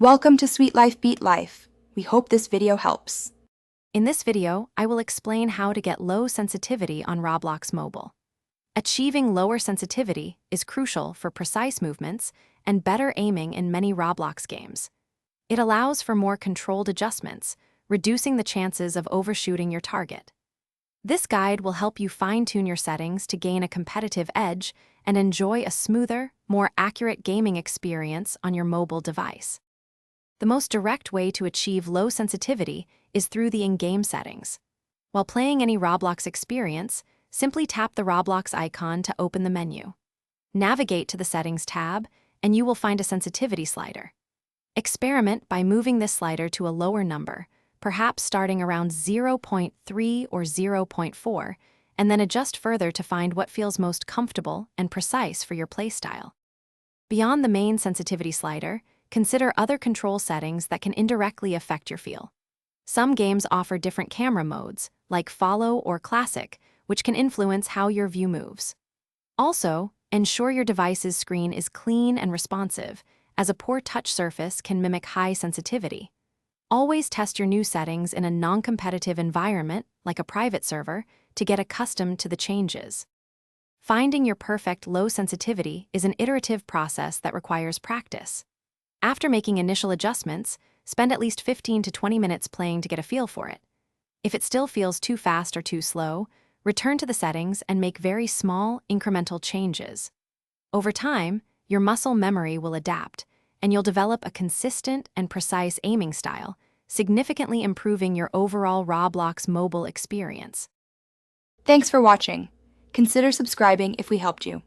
Welcome to Sweet Life Beat Life. We hope this video helps. In this video, I will explain how to get low sensitivity on Roblox Mobile. Achieving lower sensitivity is crucial for precise movements and better aiming in many Roblox games. It allows for more controlled adjustments, reducing the chances of overshooting your target. This guide will help you fine-tune your settings to gain a competitive edge and enjoy a smoother, more accurate gaming experience on your mobile device. The most direct way to achieve low sensitivity is through the in-game settings. While playing any Roblox experience, simply tap the Roblox icon to open the menu. Navigate to the Settings tab, and you will find a sensitivity slider. Experiment by moving this slider to a lower number, perhaps starting around 0.3 or 0.4, and then adjust further to find what feels most comfortable and precise for your playstyle. Beyond the main sensitivity slider, consider other control settings that can indirectly affect your feel. Some games offer different camera modes, like Follow or Classic, which can influence how your view moves. Also, ensure your device's screen is clean and responsive, as a poor touch surface can mimic high sensitivity. Always test your new settings in a non-competitive environment, like a private server, to get accustomed to the changes. Finding your perfect low sensitivity is an iterative process that requires practice. After making initial adjustments, spend at least 15 to 20 minutes playing to get a feel for it. If it still feels too fast or too slow, return to the settings and make very small, incremental changes. Over time, your muscle memory will adapt, and you'll develop a consistent and precise aiming style, significantly improving your overall Roblox mobile experience. Thanks for watching. Consider subscribing if we helped you.